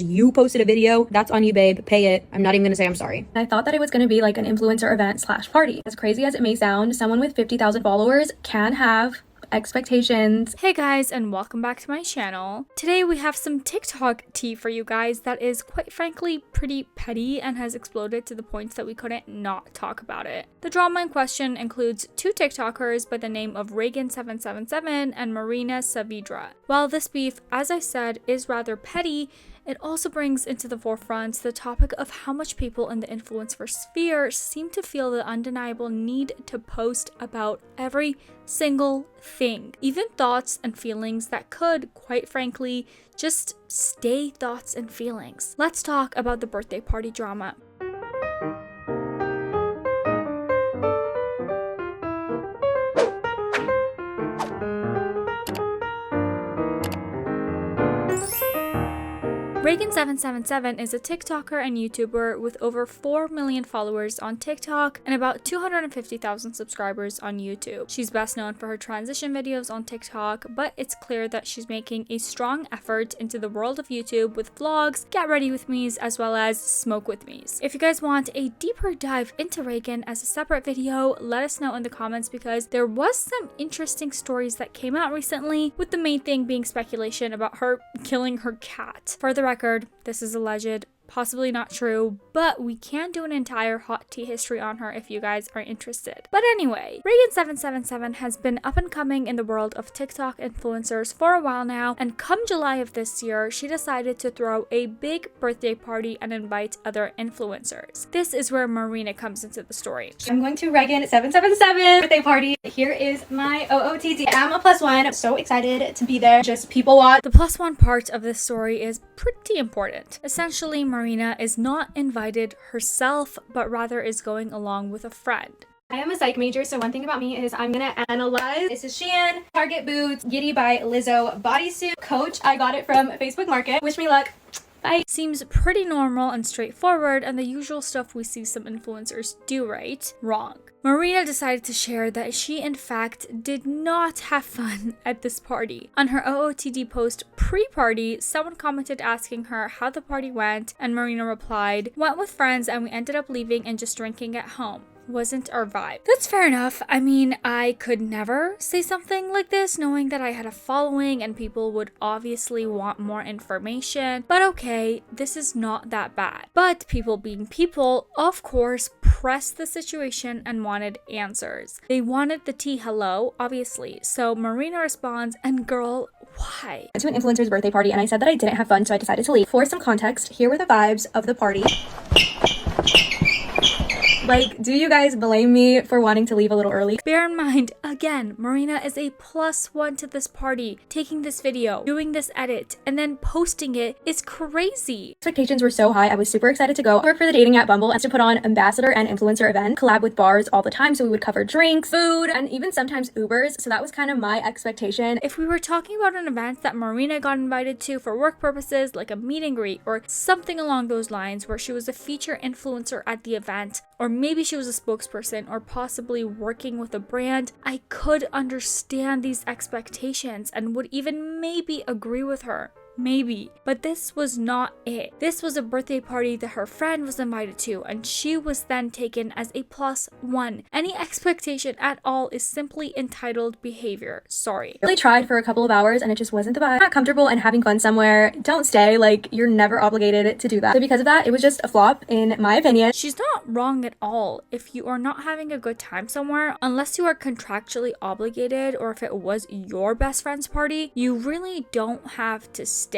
You posted a video, that's on you, babe. Pay it. I'm not even gonna say I'm sorry. I thought that it was gonna be like an influencer event / party. As crazy as it may sound, someone with 50,000 followers can have expectations. Hey guys, and welcome back to my channel. Today we have some TikTok tea for you guys that is quite frankly pretty petty and has exploded to the point that we couldn't not talk about it. The drama in question includes two TikTokers by the name of Rhegan777 and Marina. While this beef, as I said, is rather petty, it also brings into the forefront the topic of how much people in the influencer sphere seem to feel the undeniable need to post about every single thing, even thoughts and feelings that could, quite frankly, just stay thoughts and feelings. Let's talk about the birthday party drama. Rhegan777 is a TikToker and YouTuber with over 4 million followers on TikTok and about 250,000 subscribers on YouTube. She's best known for her transition videos on TikTok, but it's clear that she's making a strong effort into the world of YouTube with vlogs, get ready with me's, as well as smoke with me's. If you guys want a deeper dive into Rhegan as a separate video, let us know in the comments because there was some interesting stories that came out recently, with the main thing being speculation about her killing her cat. For the record, this is alleged, possibly not true, but we can do an entire hot tea history on her if you guys are interested. But anyway, Rhegan777 has been up and coming in the world of TikTok influencers for a while now, and come July of this year, she decided to throw a big birthday party and invite other influencers. This is where Marina comes into the story. I'm going to Rhegan777 birthday party. Here is my OOTD. I'm a +1. I'm so excited to be there. Just people watch. The +1 part of this story is pretty important. Essentially, Marina is not invited herself, but rather is going along with a friend. I am a psych major, so one thing about me is I'm gonna analyze. This is Shein, Target boots, Giddy by Lizzo bodysuit. Coach, I got it from Facebook Market. Wish me luck. Bye. Seems pretty normal and straightforward and the usual stuff we see some influencers do, right? Wrong. Marina decided to share that she in fact did not have fun at this party. On her OOTD post pre-party, someone commented asking her how the party went, and Marina replied, "Went with friends and we ended up leaving and just drinking at home. Wasn't our vibe." That's fair enough. I mean, I could never say something like this knowing that I had a following and people would obviously want more information, but okay, this is not that bad. But people being people, of course, pressed the situation and wanted answers. They wanted the tea hello, obviously. So Marina responds, and girl, why? I went to an influencer's birthday party and I said that I didn't have fun, so I decided to leave. For some context, here were the vibes of the party. Like, do you guys blame me for wanting to leave a little early? Bear in mind, again, Marina is a +1 to this party. Taking this video, doing this edit, and then posting it is crazy. Expectations were so high, I was super excited to go. I work for the dating app Bumble and to put on ambassador and influencer event, collab with bars all the time, so we would cover drinks, food, and even sometimes Ubers, so that was kind of my expectation. If we were talking about an event that Marina got invited to for work purposes, like a meet and greet or something along those lines where she was a feature influencer at the event, or maybe she was a spokesperson or possibly working with a brand, I could understand these expectations and would even maybe agree with her. Maybe. But this was not it. This was a birthday party that her friend was invited to, and she was then taken as a +1. Any expectation at all is simply entitled behavior. Sorry. I really tried for a couple of hours and it just wasn't the vibe. Not comfortable and having fun somewhere, don't stay. Like, you're never obligated to do that. So because of that, it was just a flop in my opinion. She's not wrong at all. If you are not having a good time somewhere, unless you are contractually obligated or if it was your best friend's party, you really don't have to stay.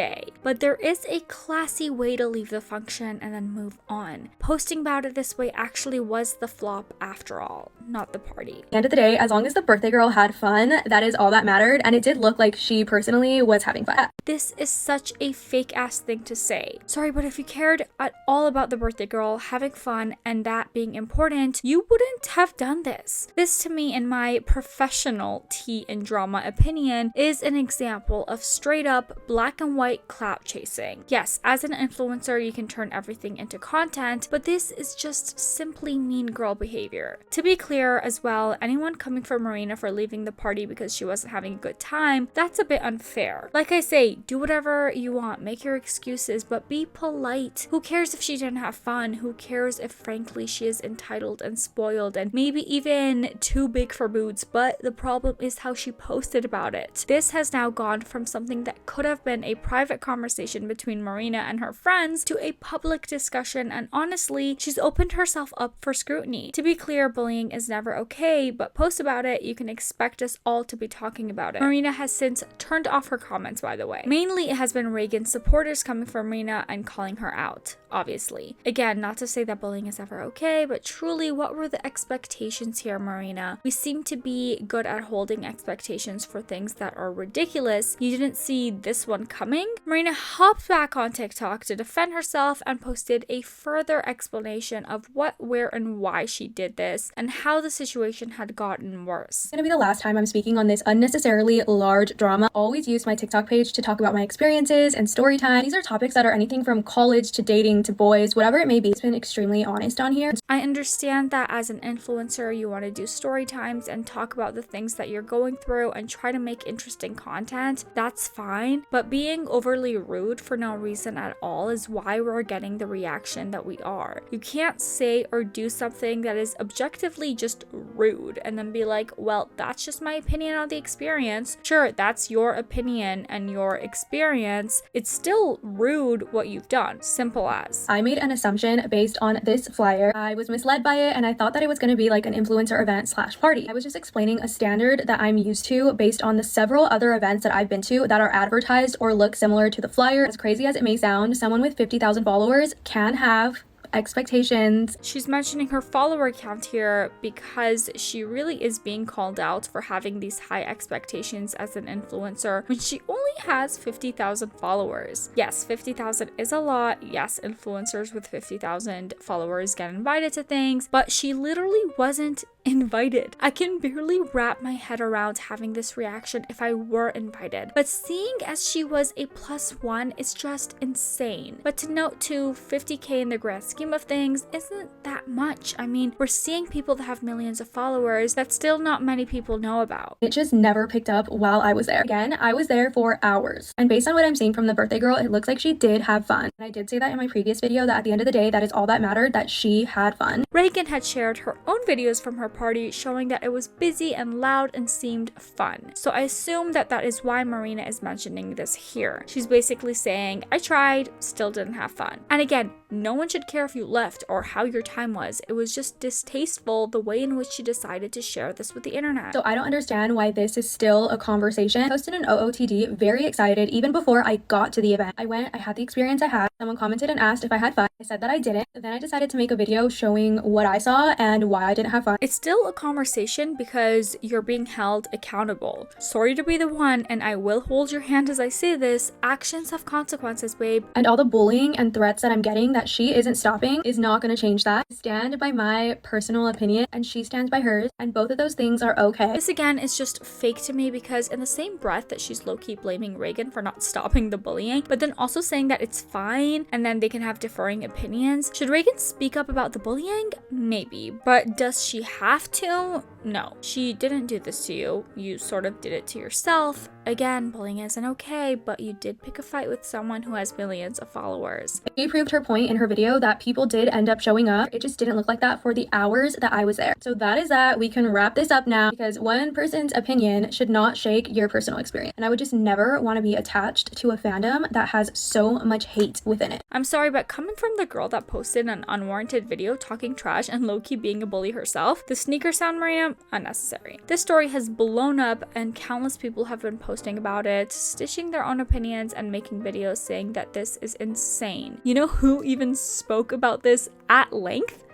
But there is a classy way to leave the function and then move on. Posting about it this way actually was the flop after all, not the party. At the end of the day, as long as the birthday girl had fun, that is all that mattered, and it did look like she personally was having fun. This is such a fake ass thing to say. Sorry, but if you cared at all about the birthday girl having fun and that being important, you wouldn't have done this. This to me, in my professional tea and drama opinion, is an example of straight up black and and white clout chasing. Yes, as an influencer, you can turn everything into content, but this is just simply mean girl behavior. To be clear as well, anyone coming for Marina for leaving the party because she wasn't having a good time, that's a bit unfair. Like I say, do whatever you want, make your excuses, but be polite. Who cares if she didn't have fun? Who cares if frankly she is entitled and spoiled and maybe even too big for boots? But the problem is how she posted about it. This has now gone from something that could have been a private conversation between Marina and her friends to a public discussion, and honestly, she's opened herself up for scrutiny. To be clear, bullying is never okay, but post about it, you can expect us all to be talking about it. Marina has since turned off her comments, by the way. Mainly it has been Rhegan's supporters coming for Marina and calling her out, obviously. Again, not to say that bullying is ever okay, but truly, what were the expectations here, Marina? We seem to be good at holding expectations for things that are ridiculous. You didn't see this one coming? Marina hopped back on TikTok to defend herself and posted a further explanation of what, where, and why she did this and how the situation had gotten worse. It's gonna be the last time I'm speaking on this unnecessarily large drama. Always use my TikTok page to talk about my experiences and story time. These are topics that are anything from college to dating to boys, whatever it may be. It's been extremely honest on here. I understand that as an influencer, you want to do story times and talk about the things that you're going through and try to make interesting content. That's fine, but being overly rude for no reason at all is why we're getting the reaction that we are. You can't say or do something that is objectively just rude and then be like, well, that's just my opinion on the experience. Sure, that's your opinion and your experience. It's still rude what you've done. Simple as. I made an assumption based on this flyer. I was misled by it and I thought that it was going to be like an influencer event slash party. I was just explaining a standard that I'm used to based on the several other events that I've been to that are advertised or look similar to the flyer. As crazy as it may sound, someone with 50,000 followers can have expectations. She's mentioning her follower count here because she really is being called out for having these high expectations as an influencer when she only has 50,000 followers. Yes, 50,000 is a lot. Yes, influencers with 50,000 followers get invited to things, but she literally wasn't invited. I can barely wrap my head around having this reaction if I were invited. But seeing as she was a +1 is just insane. But to note too, 50k in the grand scheme of things isn't that much. I mean, we're seeing people that have millions of followers that still not many people know about. It just never picked up while I was there. Again, I was there for hours. And based on what I'm seeing from the birthday girl, it looks like she did have fun. And I did say that in my previous video that at the end of the day, that is all that mattered, that she had fun. Rhegan had shared her own videos from her party showing that it was busy and loud and seemed fun. So I assume that that is why Marina is mentioning this here. She's basically saying, I tried, still didn't have fun. And again, no one should care if you left or how your time was. It was just distasteful the way in which she decided to share this with the internet. So I don't understand why this is still a conversation. I posted an OOTD, very excited, even before I got to the event. I went, I had the experience I had. Someone commented and asked if I had fun. I said that I didn't. Then I decided to make a video showing what I saw and why I didn't have fun. It's still a conversation because you're being held accountable. Sorry to be the one, and I will hold your hand as I say this. Actions have consequences, babe. And all the bullying and threats that I'm getting that she isn't stopping is not going to change that. I stand by my personal opinion and she stands by hers, and both of those things are okay. This again is just fake to me because in the same breath that she's low-key blaming Rhegan for not stopping the bullying, but then also saying that it's fine and then they can have differing opinions. Should Rhegan speak up about the bullying? Maybe. But does she have to? No. She didn't do this to you. You sort of did it to yourself. Again, bullying isn't okay, but you did pick a fight with someone who has millions of followers. She proved her point in her video that people did end up showing up. It just didn't look like that for the hours that I was there. So that is that. We can wrap this up now because one person's opinion should not shake your personal experience. And I would just never want to be attached to a fandom that has so much hate within it. I'm sorry, but coming from the girl that posted an unwarranted video talking trash and low-key being a bully herself, the sneaker sound, Marina, unnecessary. This story has blown up and countless people have been posting about it, stitching their own opinions and making videos saying that this is insane. You know who even spoke about this at length?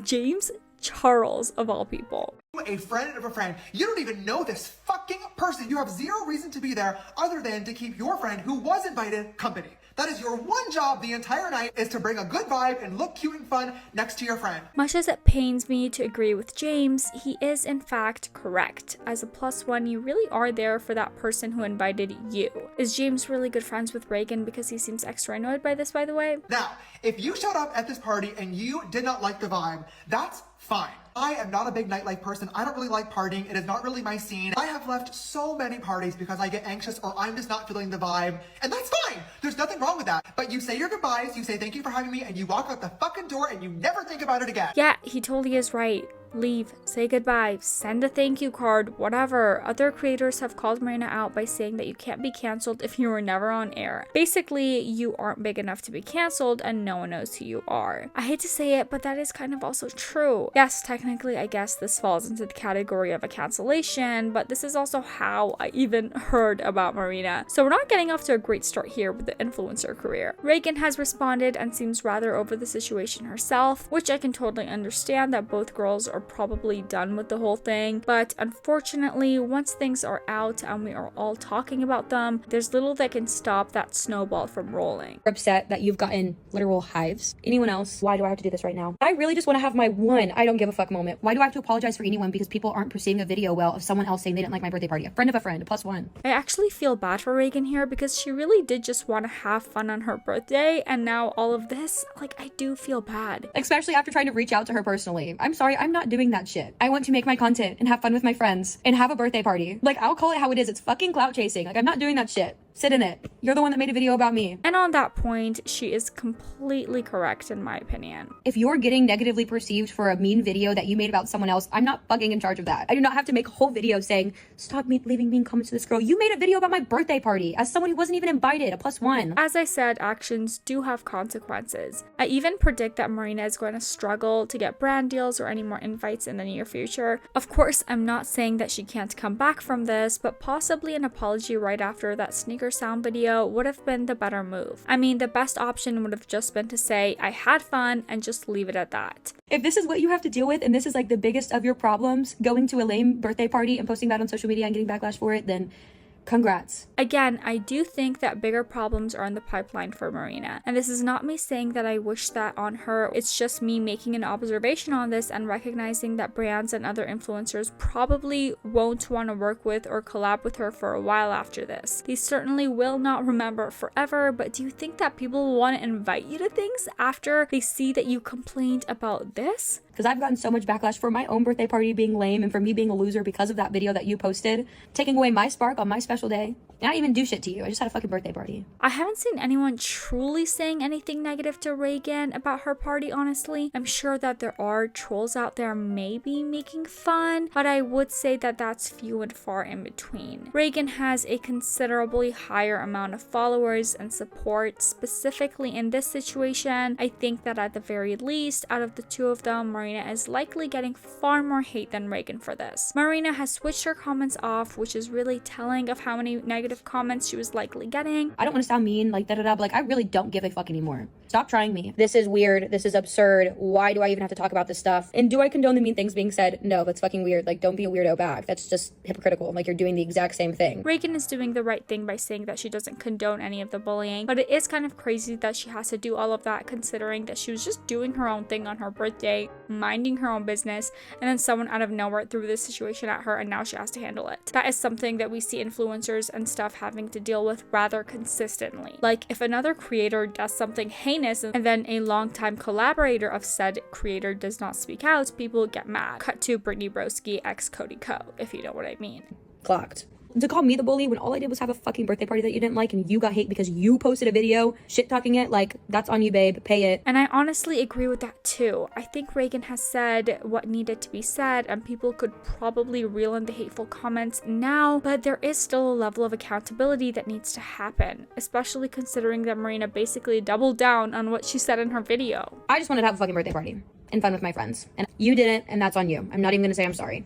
James Charles, of all people. A friend of a friend. You don't even know this fucking person. You have zero reason to be there other than to keep your friend who was invited company. That is your one job the entire night, is to bring a good vibe and look cute and fun next to your friend. Much as it pains me to agree with James, he is in fact correct. As a +1, you really are there for that person who invited you. Is James really good friends with Rhegan because he seems extra annoyed by this, by the way? Now, if you showed up at this party and you did not like the vibe, that's fine. I am not a big nightlife person. I don't really like partying. It is not really my scene. I have left so many parties because I get anxious or I'm just not feeling the vibe, and that's fine. There's nothing wrong with that. But you say your goodbyes, you say thank you for having me, and you walk out the fucking door and you never think about it again. Yeah, he totally is right. Leave, say goodbye, send a thank you card, whatever. Other creators have called Marina out by saying that you can't be cancelled if you were never on air. Basically, you aren't big enough to be cancelled and no one knows who you are. I hate to say it, but that is kind of also true. Yes, technically, I guess this falls into the category of a cancellation, but this is also how I even heard about Marina. So we're not getting off to a great start here with the influencer career. Rhegan has responded and seems rather over the situation herself, which I can totally understand that both girls are probably done with the whole thing, but unfortunately, once things are out and we are all talking about them, there's little that can stop that snowball from rolling. Upset that you've gotten literal hives. Anyone else? Why do I have to do this right now? I really just want to have my one I don't give a fuck moment. Why do I have to apologize for anyone because people aren't perceiving a video well of someone else saying they didn't like my birthday party? A friend of a friend, a +1. I actually feel bad for Rhegan here because she really did just want to have fun on her birthday, and now all of this, like, I do feel bad. Especially after trying to reach out to her personally. I'm sorry, I'm not doing that shit. I want to make my content and have fun with my friends and have a birthday party. Like, I'll call it how it is. It's fucking clout chasing. Like, I'm not doing that shit. Sit in it. You're the one that made a video about me. And on that point, she is completely correct in my opinion. If you're getting negatively perceived for a mean video that you made about someone else, I'm not fucking in charge of that. I do not have to make a whole video saying, stop me leaving mean comments to this girl. You made a video about my birthday party as someone who wasn't even invited, a +1. As I said, actions do have consequences. I even predict that Marina is going to struggle to get brand deals or any more invites in the near future. Of course, I'm not saying that she can't come back from this, but possibly an apology right after that sneaker sound video would have been the better move. I mean, the best option would have just been to say, I had fun, and just leave it at that. If this is what you have to deal with and this is like the biggest of your problems, going to a lame birthday party and posting that on social media and getting backlash for it, then congrats. Again, I do think that bigger problems are in the pipeline for Marina. And this is not me saying that I wish that on her. It's just me making an observation on this and recognizing that brands and other influencers probably won't want to work with or collab with her for a while after this. They certainly will not remember forever, but do you think that people will want to invite you to things after they see that you complained about this? Because I've gotten so much backlash for my own birthday party being lame and for me being a loser because of that video that you posted, taking away my spark on my special day. And I didn't even do shit to you. I just had a fucking birthday party. I haven't seen anyone truly saying anything negative to Rhegan about her party, honestly. I'm sure that there are trolls out there maybe making fun, but I would say that that's few and far in between. Rhegan has a considerably higher amount of followers and support. Specifically in this situation, I think that at the very least, out of the two of them, Marina is likely getting far more hate than Rhegan for this. Marina has switched her comments off, which is really telling of how many negative comments she was likely getting. I don't want to sound mean, like da-da-da, but like I really don't give a fuck anymore. Stop trying me. This is weird. This is absurd. Why do I even have to talk about this stuff? And do I condone the mean things being said? No, that's fucking weird. Like, don't be a weirdo back. That's just hypocritical. Like, you're doing the exact same thing. Rhegan is doing the right thing by saying that she doesn't condone any of the bullying, but it is kind of crazy that she has to do all of that considering that she was just doing her own thing on her birthday, minding her own business, and then someone out of nowhere threw this situation at her and now she has to handle it. That is something that we see influencers and stuff having to deal with rather consistently. Like, if another creator does something heinous and then a longtime collaborator of said creator does not speak out, people get mad. Cut to Brittany Broski x Cody Co, if you know what I mean. Clocked. To call me the bully when all I did was have a fucking birthday party that you didn't like and you got hate because you posted a video shit talking it, like, that's on you, babe. Pay it. And I honestly agree with that too. I think Rhegan has said what needed to be said and people could probably reel in the hateful comments now, but there is still a level of accountability that needs to happen, especially considering that Marina basically doubled down on what she said in her video. I just wanted to have a fucking birthday party and fun with my friends. And you didn't, and that's on you. I'm not even gonna say I'm sorry.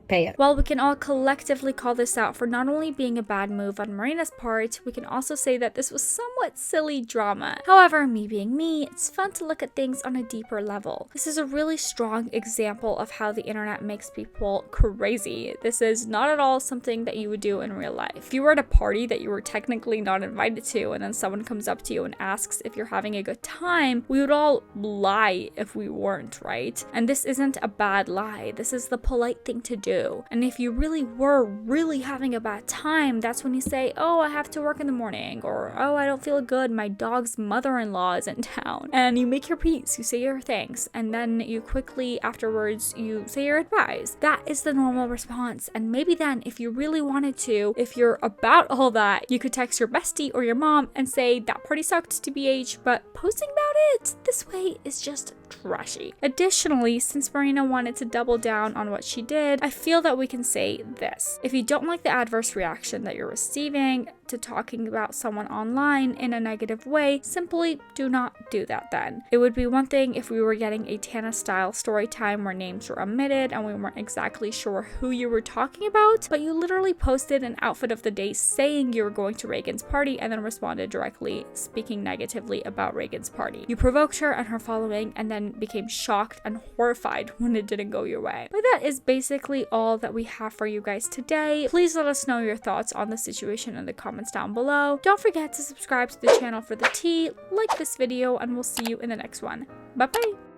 pay it. While we can all collectively call this out for not only being a bad move on Marina's part, we can also say that this was somewhat silly drama. However, me being me, it's fun to look at things on a deeper level. This is a really strong example of how the internet makes people crazy. This is not at all something that you would do in real life. If you were at a party that you were technically not invited to, and then someone comes up to you and asks if you're having a good time, we would all lie if we weren't, right? And this isn't a bad lie. This is the polite thing to do. And if you really were really having a bad time, that's when you say, oh, I have to work in the morning, or oh, I don't feel good, my dog's mother-in-law is in town. And you make your peace, you say your thanks, and then you quickly afterwards, you say your advice. That is the normal response. And maybe then, if you really wanted to, if you're about all that, you could text your bestie or your mom and say, that party sucked TBH, but posting about it this way is just trashy. Additionally, since Marina wanted to double down on what she did, I feel that we can say this. If you don't like the adverse reaction that you're receiving to talking about someone online in a negative way, simply do not do that then. It would be one thing if we were getting a Tana-style story time where names were omitted and we weren't exactly sure who you were talking about, but you literally posted an outfit of the day saying you were going to Rhegan's party and then responded directly speaking negatively about Rhegan's party. You provoked her and her following and then became shocked and horrified when it didn't go your way. But that is basically all that we have for you guys today. Please let us know your thoughts on the situation in the comments down below. Don't forget to subscribe to the channel for the tea, like this video, and we'll see you in the next one. Bye bye!